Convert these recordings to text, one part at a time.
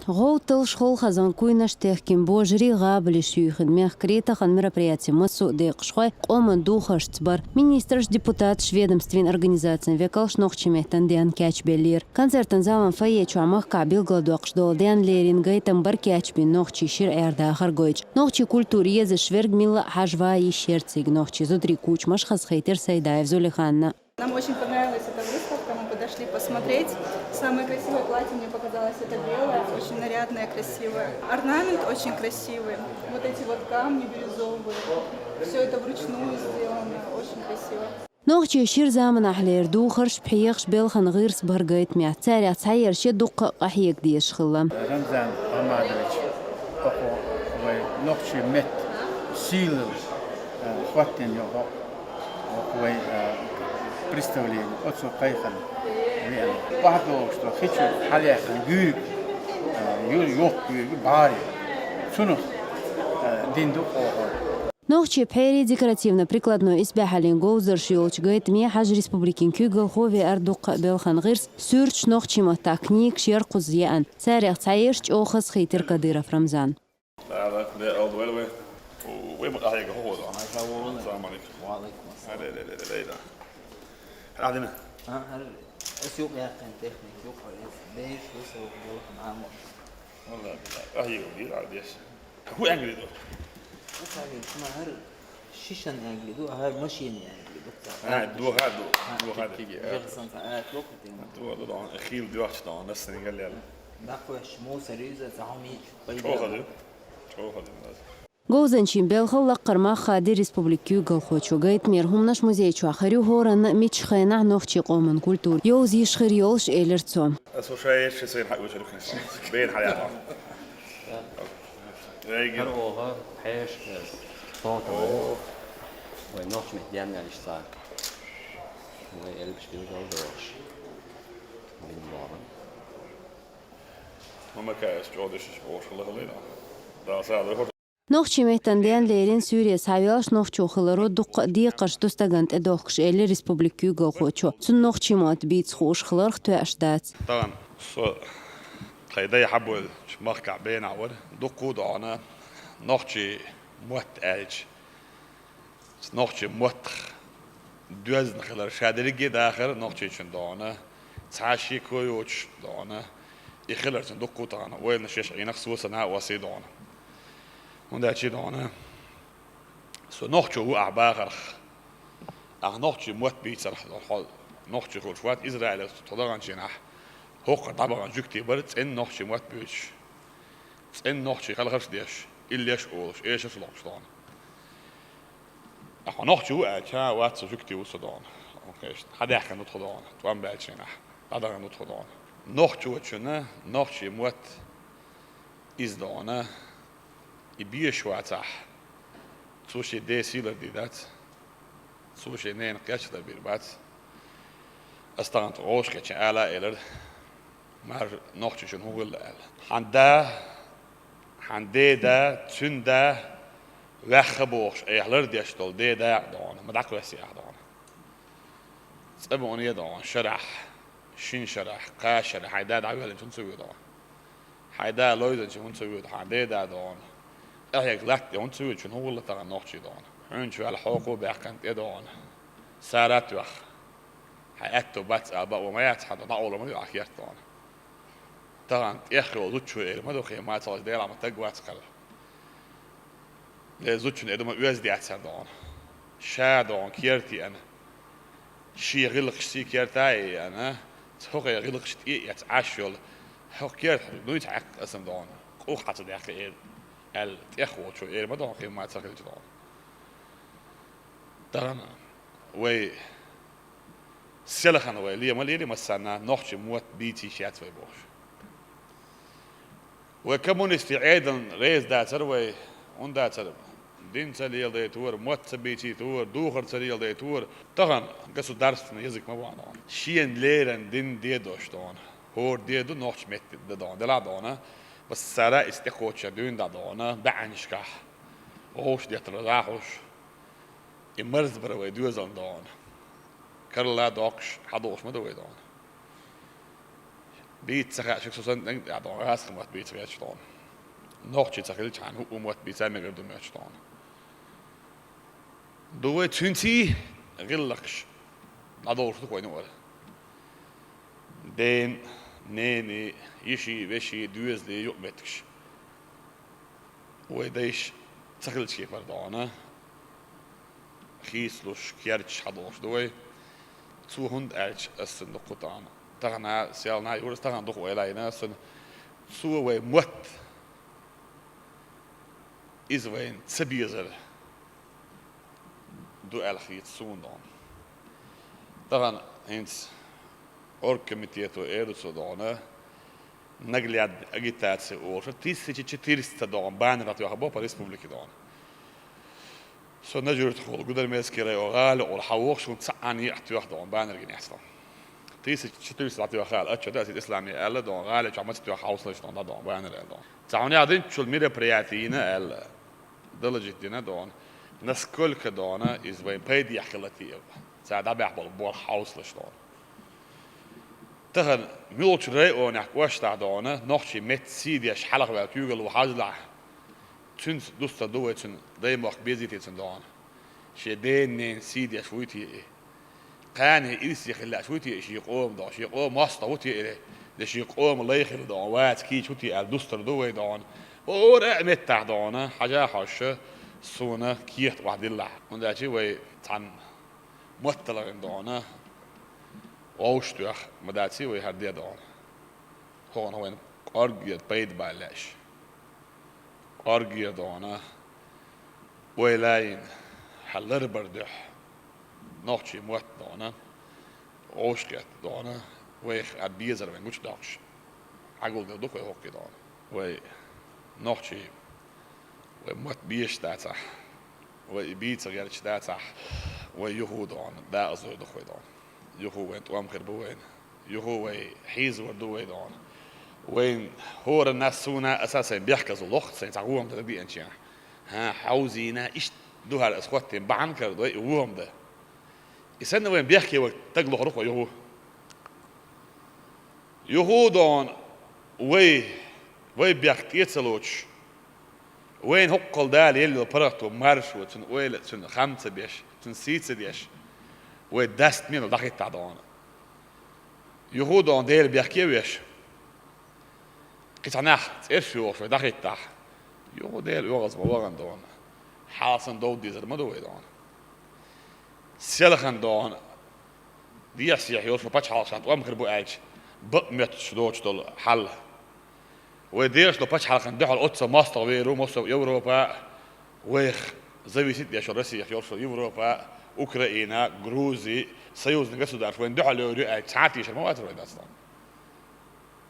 غوتل школ хазан куйнаш техкин божри габли шүйхин мех кретахан мероприятие массу декшхой коман духашцбар министрш депутат шведомствен организациям векалш нохчимехтан диан кячбелир концертан заван фае чуамах кабил гладуакшдол диан лерин гайтам бар кячбин нохчи шир эрда харгойч нохчи культур езы швергмила хажва и шерциг нохчи зудри кучмаш хазхейтер сайдаев Зулиханна. Нам очень понравилась эта выставка, мы подошли посмотреть. Самое красивое платье мне показалось это белое, очень нарядное, красивое. Орнамент очень красивый, вот эти вот камни бирюзовые, все это вручную сделано, очень красиво. نوخشي شير زامن أحلير دوخرش بحيخش بيلخن غيرس بهرقايت مع تسارع تسعير شي دوق أحيك ديش خلا رمزان أمادويتش أخو نوخشي مت سيل خواتين يوغو أخوي представление от сукайхан вен бахто что хочу халяхан гүр ёк бари суну динду ого نوخشي بحيري ديكوراتивно-прикладной إسباحة гоузер شيولش гайт ми حاج республикин كيغل خوفي أردوق بيلخن غيرس سورش نوخشي ما تكنيك شيرقو زيان سارع تعيرش أوخس خيتر قديرة في رمزان عادنا اسيوق يا كان تكنيك يوق ليش وسوق معاه والله هي ودي عاديش هو انجليزي بس هاي ما هر شيشان انجليزي هاي ماشين يعني دو هذا جلسان ساعات وقت دو اخيل دو واحد دو نفس قال لي باقوش مو سريزه زعمي شو هذا гоузанчин белхал лаққар маха ди республикю галхочу гайт мерхум наш музей чуахарю хоран мичхайна нохчи қоман культур ёз ишхир ёлш элерцо слушай что свин хак وجه الكنيسة بين حياتها هروها حيش صوته ونوخش مهديان على الاشتاق ويلبش بيوجه دوش من بابا ما كاش جودش وش الله لينا ده ساعة نوخشي مهتنديان ليرين سوريا ساوياش نوخشو خلرو دوق ديقش دوستاغانت ادوخش إلي ريسبوبليكيو غلخوچو سن نوخشي مات بيتس خوش خلرخ تو اشدات طبعا قيدي حبوا مخكع بين عور دوقو دعنا نوخشي موت اج نوخشي موت دوزن خلر شادريجي داخل نوخشي چن دعنا تعاشي كويوش دعنا يخلر چن دوقو دعنا وين شيش عينك سوسنا واسي دعنا وده شيء دعنا سو نوخشو هو أعباغرخ نوخشي موت بيتسرح نوخشي خلفوات إسرائيل تطلعن شينح هو طبعا جوكتي برد إن نوخشي موت بيتش إن نوخشي خلخش ديش إليش أولش إيش سلوكش دعنا نوخشي هو أجها وات جوكتي وصدعنا أوكي هذا يحكي ندخل دعنا توام بعد شينح هذا ندخل دعنا نوخشي وتشنا نوخشي موت إزدعنا يبيش واتح سوشي دي سيلر دي دات سوشي نين قياش دا بيربات استغانت روش كيتش آلا إلر مار نوختي شن هو الآل حان دا تون دا وخبوش إيحلر ديشتول دا دعونا مدعك ويسي دعونا سأبوني دعونا شرح شين شرح قا شرح حيدا دعوه لنشون سوي دعونا حيدا لويدا نشون سوي دعونا دا دعونا أهيك لك يوم سوي شنو هو اللي ترى نوخشي دون عن شو على حقوق بيحكنت يدون سارات وخ حياتو بات أبا وما يتحد ضعوا ما يو أخيرت دون ترى يخلو زوج شو إيه ما دوخي ما تصل دير عم تجوات كلا لزوج شو إيه ما يوز دي أتصل دون شادون كيرتي أنا شي غلق شي كيرتاي أنا تحقق غلق شيء يتعشل حق كيرت نو يتعك اسم دون أوخ حتى ده أخي الإخوة شو إيه ما دون قيمة ما تسكت دون ترانا وي سلخنا وي ليه ما ليه مسنا نوخش موت بيتي شات في بوش وكمونست عيدا رئيس داتر وي on داتر دين سليل ده تور موت بيتي تور دوخر سليل ده تور طبعا قصو درس يزك ما بعنا شين ليرن دين ديدوش دون هور ديدو نوخش مت دون دلا دونه بس سارة استخوتش دون دادونا بعنشكح وهوش ديتر راحوش يمرز بروي دوزن دون كرلا دوكش حدوش ما دوي دون بيت سخاء شخص سن يعني راس خمات بيت رياش طون نوع شيء سخيل كان هو موت بيت سامي غير دم رياش طون دوه تنتي غلقش نادور شو كوينه ولا دين نيني يشي بشي دوز لي يقمتش ويديش سخيل شيء بردانا خيسلوش كيرتش حدوش دوه 200 ألف السن قطعنا تغنى سيالنا يورس تغنى دخو إلينا سن سوى موت إزوين تبيزر دو ألخيت سون دون تغنى هنس أوركميتيتو إيرسو دونا نقلياد أجيتاتسي أورش تيسي تيرست دون بان راتيو حبوبا ريسبوبليكي دون سو نجرت خول قدر ماسكيري وغال والحووق شون تسعني يحتوي واحد دون بان رجعني أحسن تيسي تيرست راتيو خال أتشو داسي الإسلامي ألا دون غال جامعة تيو حوصلش دون دون بان رجعني دون تعوني عدين شو الميرا برياتينا ألا دلجت دينا دون ناس كل كدونا إزوين بيدي يحكلتي ساعد بيحبل بور حوصلش دون تهن ميلوش رأيو نحكوش تعدونا نحشي مت سيديش حلق بالتيوغل وحاجلع تنس دوستا دوه تن دايما بيزيتي تن دون شي دين سيديش ويتي قانه إلسي خلا شوتي شي قوم دون شي قوم ماستا وتي إلي ده شي قوم الله يخل دون وات كي شوتي الدوستا دوه دون ورق مت تعدونا حاجة حاشة سونا كيت واحد الله وندا شي وي تن مطلع دونا ووشتوخ مداتي وي هردي دون هون هون أرجيت بيد بالاش أرجي دونا ويلاين حلر بردح نوتشي موت دونا ووشكت دونا ويخ أبيزر من مش داش عقول ده دوك ويهوكي دونا وي نوتشي وموت بيش داتح ويبيت غيرش داتح ويهو دونا دا أزور دوك دونا يهو وين توام خير بوين يهو وي حيز وردوي دونا وين هو الناس سونا أساسا بيحكزوا لخت سيتعوهم ده بي أنشيا ها حوزينا إيش دوها الأسخوات بعنكر ده يوهم ده يسنى وين بيحكي وتجلو خروق يهو دون وي بيحكي يتسلوش وين هقل ده يلي البرت ومارش وتن ويل تن خمسة بيش تن سيتة بيش ويدست مين ودقيت تعدون يهو دون ده بيحكي بيش قطعناح تقفوا في دقيت تح يهو ده يغز بوغن دون حاصن دو ديزر ما دوي دون سيلخن دون دي أسيح يوسف باتش حالشات وام خربو أيج بقمت شدوش دول حل وديش لو باتش حلقن دحل أتسا ماستر ويرو ماستر يوروبا ويخ زي سيد يا شرسي يوسف يوروبا أوكرانيا غروزي سيوز نقصد دار وين دحل يورو أيج ساعتي يشر ما أتروي داستان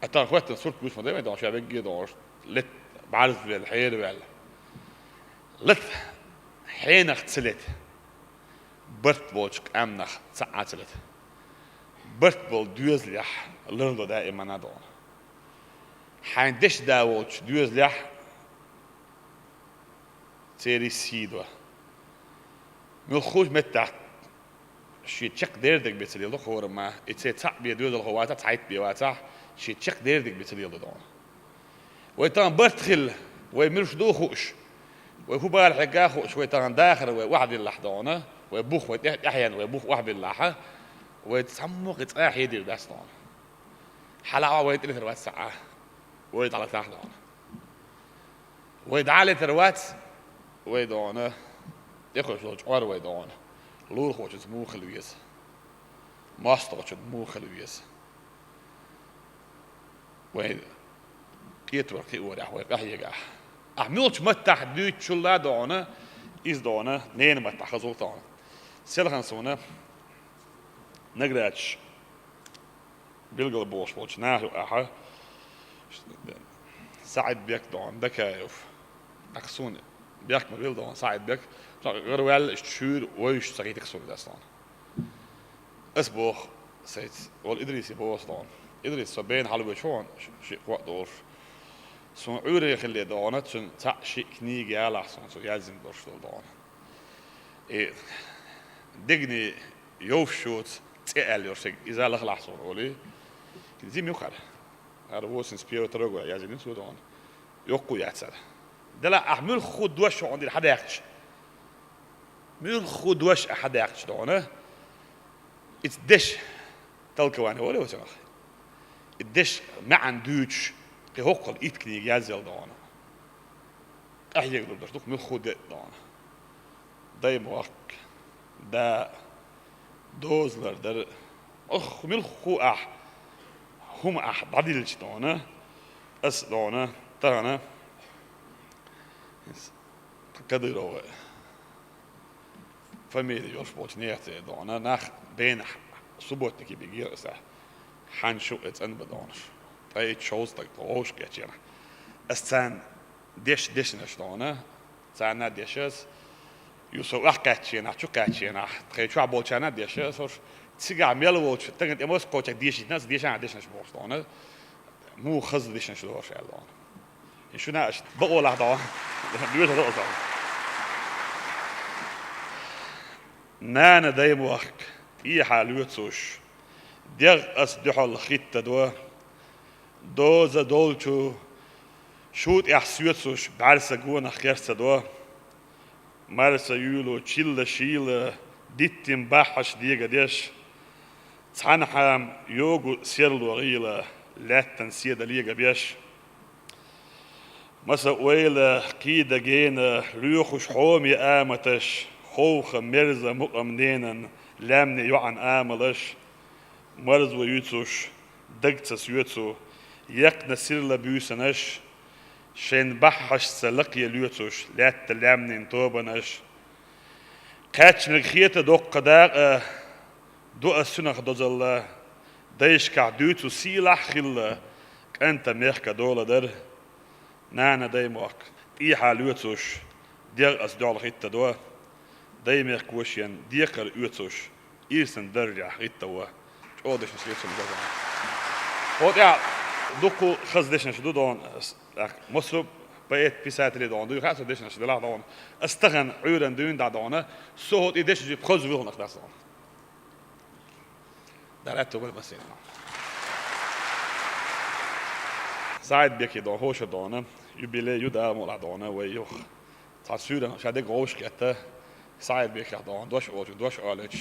أتار خوات نصورت بوش مدامي دون شابك جدور لت بعرف بالحير بال لت حين اختلت برت بولشك أمنخ ساعتلت برت بول دوزليح لرندو دائما ندون حين دش داوتش دوزليح تيري سيدوا ملخوش متى شي تشك ديردك بتسليل دو خور ما اتسع بي دوزل هواتا تعيت بي واتا شي تشك ديردك بتسليل دون ويتان برتخل ويمرش دوخوش وهو بقى الحكاية خوش ويتان داخل وواحد اللحظة ويبوخ أحيانا ويبوخ واحد باللاحة ويتسمق يتقاح يدير داستون حلقة ويتقل ثروات ساعة ويطلع تحت دون ويدعالي ثروات ويدون يخرج لو جوار ويدون لور خوش اسمو خلويس ماستر خوش اسمو خلويس وين كيتور كي ورح ويقح يقح أحملش متح دوت شلا دونا إز دونا نين متح خزولتان سيلخن سونا نقدرش بيلقى بوش بوش ناهو أحا ساعد بيك دون دكايف أكسون بيك مبيل دون ساعد بيك غير ويل اشتشور ويش سقيت أكسون داستان أسبوخ سيت والإدريس يبوس دون إدريس سبين حلوة شون شيء وقت دور سون عوري يخلي دونت سون تعشي كنيجي على حسون سو يلزم برشلو دون دقني يوفشوت تقل يرسك إذا لخ لحسون أولي زي ميوخر هذا هو سنسبيو ترجع يا زين سودان يقو يعتسل ده لا أحمل خود وش عندي حدا يحكش مل خود وش أحد يحكش دونه الدش تلقواني ولا وش أخ الدش ما عندوش كهوكل إتكني يازل دونه أحيي يقدر دوك مل خود دونه دايم وقت ده دوزلر ده أخ مل خو هم بعديلش دونه أس دونه تانا كده هو فاميلي يرفض نيته دونه نخ بين صبوتك بيجي أسح حنشو أن بدونش أي تشوز تك توش كأشياء أستان ديش نشدونه تانا ديشس يوسف أحكاتشينا شو كاتشينا تخيل شو عبولشنا ديشس وش تيجي عميل وش تنقل إموس كوتش ديش ناس ديش عن ديش نشبوش دونه مو خز ديش نشدوش على دونه شو ناش بقول هذا بيوت هذا أصلا نانا دايم وقت إيه حالوت سوش ديغ أس دحول خيت دوزا دولشو شوت إحسيوت سوش بعرسة جونا خيرسة دوا مارسة يولو تشيل شيل ديتم بحش ديجا ديش تعنحام يوجو سيرلو غيلة لا تنسيد ليجا بيش مسا ويلا كيدا جينا ريوخش حومي آمتش خوخ مرزا مؤمنين لامني يوعن آملش مرز ويوتوش دقتس يوتو يقنا سيرلا بيوسنش شين بحش سلقيا ليوتوش لا تلامني انطوبنش قاتش نخيطة دوق داق دو السنخ دوزل دايش كعدوتو سيلح خلا كأنت ميخكا دولا در نانا داي موك إيحا ليوتوش ديغ أسدوال خيطة دوا داي ميخ كوشين ديقر يوتوش إيرسن درجع خيطة وا أودش نسيتهم جزانا قوت يا دوكو خزدش نشدو دون مصرب بقيت بيسات لي دون دو خاص دش نشدو لا دون استغن عيرن دون دا دون صوت إيدش جيب خز ويهون أخداس دون دارت ولا بس ساعد بيكي دون هوش دون يبيلي يدا مولا دون ويوخ تصير شادي غوش كته ساعد بيكي دون دوش أولش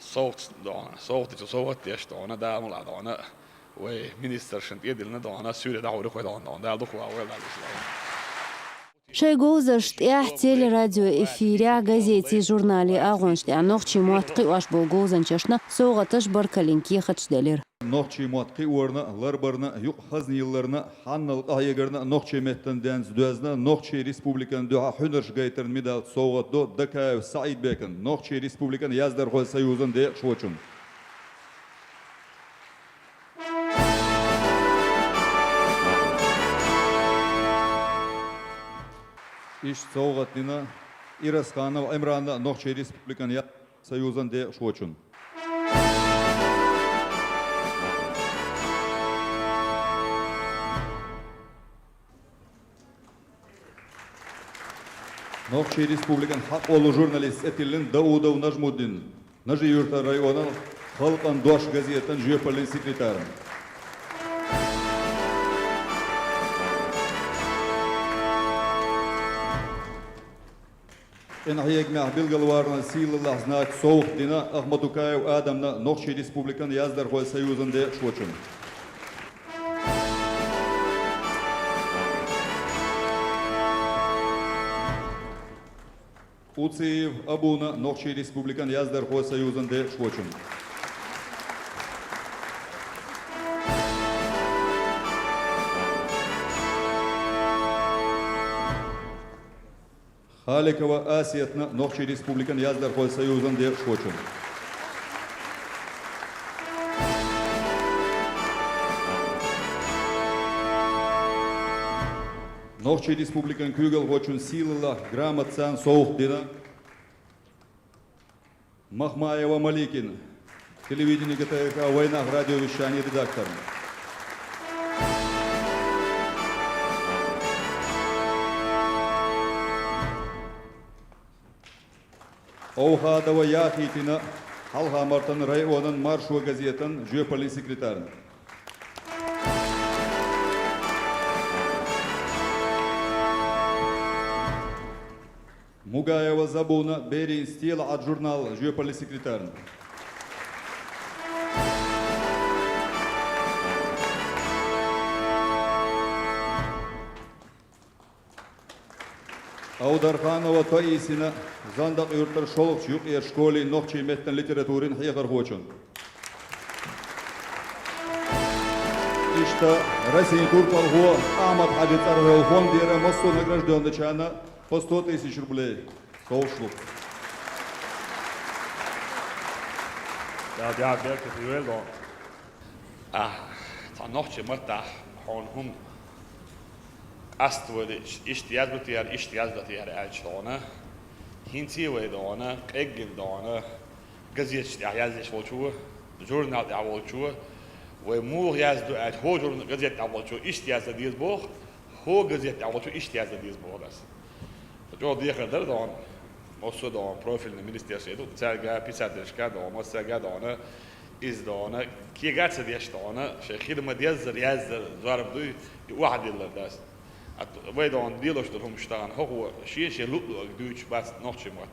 صوت دون صوت يش دون دا مولا دون ومينستر شنت يدلنا دون سوري دعوة ركوع دون دا دخوا ولا شيغوزرشت احتيلي راديو افيريا газете журнале агоншт анохчи муатқи аш болгозанчашна соғатыш баркалинки хачделер Нохчи муатқи орна ларбарна юқ хазниларна ханнал айгарна нохчи меттен денс дуазна нохчи республикан дуа хунерш гайтерн медал соғат до дакаев Саид бекин нохчи республикан яздар хол союзын де шочун İş soğuğatına İraskanov Emran'da Nokçe Respublikan Soyuzun de şoçun. Nokçe Respublikan hak olu jurnalist Etilin Davudov Najmuddin, Najiyurta rayonun Halkan Doş gazetin Jöpalin sekretarı. إنهيك مع بالجلوارنا سيل الله знать соух дина Ахматукаев Адамна Нохчи Республикан яздар хой союзын де шочун. Уцеев Абуна Нохчи Республикан яздар хой союзын де шочун. Халикова Асиятна Нохчи Республикан яздар хой союзын де шочун. Нохчи Республикан күгел хочун силылах грамотсан соух дина Махмаева Маликин телевидение ГТРК войнах радиовещание редактор. Оухадова Яхитина Халхамартан районын маршуа газетін Jöpalin секретарын. Мугаева Забуна, Берин Стила от журнала «Жюполи секретарь». Аударханова Таисина, Зандак Юртер Шолов, Юг и школе Нохчи Меттен литературин Хегар Хочун. Ишта Россия Турпалго, Ахмад Хаджицарвел фондира, Москва награжден Чана по 100 000 рублей. Соушлук. Ja, werkt het wel dan. Het is nog je moet daar gewoon hun ast worden. Is die dat hier uitstaan. Hintie we dan, ik dan. Gazet ja is wat je. Journal ja wat je. We moe ja do uit hoor gazet ja wat je is die dat hier boog. Ho gazet ja wat je is die dat hier boog. Dat je die gaat dan. Mosso da profil në ministeri do të çelga pisa deshka do mos çelga do ana iz do ana ki gatë di shtona shekhir më djezër zarb do واحد يلا das at we do an dilo shtom shtan ho shi lutu duch bas noch chmot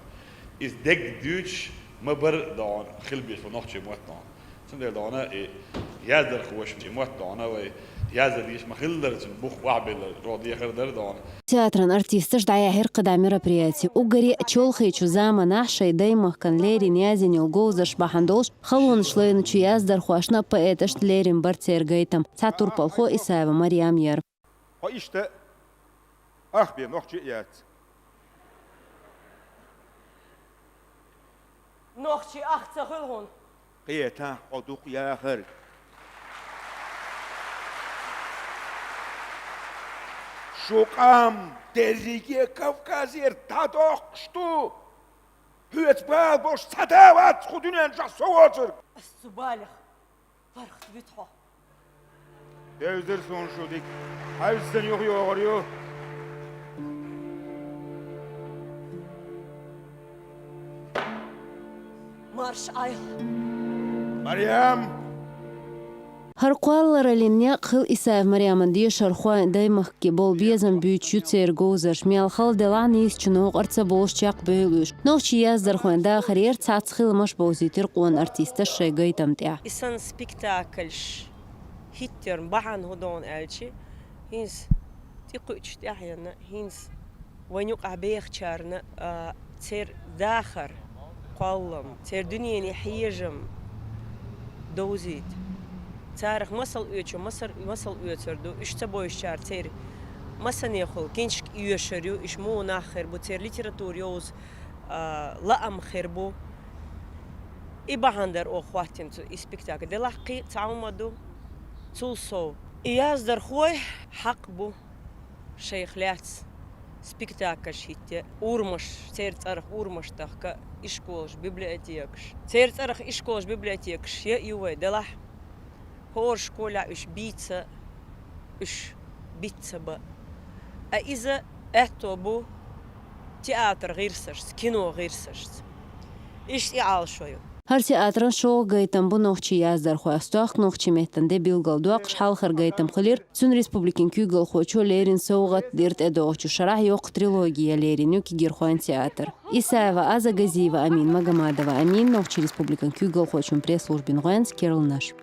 is dek duch më ber do khilbi fo noch chmot do sind do ana yazder khosh chmot do ana we yazder dis ma khilder buch wabel rodi khirder do Театрын артисты ждая херкада мероприятий. Угари чолхичу зама нашей даймах кан лерин язинил гоузаш бахандолш халун шлейну чуяздар хуашна поэташ лерин бартергайтам. Цатур полхо Исаева Мариам Яр. İşte ah bir nohçi yat. Nohçi ahta hılhun. Qiyata oduk ya khir. Şuqam derige Kavkazer tadoqştu. Hüet bal boş sadavat xudunen jasovotır. السبالغ فرخت بتحو. Devzir son şu dik. Hayvsten yok yoğuruyor. Marş ayıl. Meryem. Харқуаллар алиння қыл Исаев Мариаман дие шархуа даймах ки бол безам бючу цер гоузаш мел хал делан ис чуно арца болш чак бөлүш. Нохчи яздар хуанда харьер цац хил маш бозитер қуан артиста шегайтам тя. İsan spektakelş hitter bahan hodon elçi. Hins tiqüç tahyana hins وينوق عبيخ شارنا تير داخر قلم تير دنيا حيجم دوزيت تاريخ مصل üyçü masal üyçürdü işte boy şar ter masan yexol genç üyşürü iş mu nahir bu ter literatur yoz la am khirbu ibahander o xwatin spektakl de laqi taamadu tulso yazdır xoy haq bu şeyhlat spektakl şitte urmuş ter tarix urmuş taqa işkolş bibliotekş ter tarix işkolş bibliotekş ya yuve de la هو شكولا إيش بيتسا با إذا أتوبو تياتر غير سرس كينو غير سرس إيش يعال شويو Har teatrın şoğu gaytam bu nohçi yazdar xoyastaq nohçi mehtende bilgal duaq şalxar gaytam xilir Sün Respublikin kügal xoço lerin soğugat dirt edoğçu şarah yok trilogiya lerin ki girxoyan teatr. Isayeva Aza Gazieva Amin Magamadova Amin nohçi Respublikin kügal xoçun pres службин Goyans Keril Nash.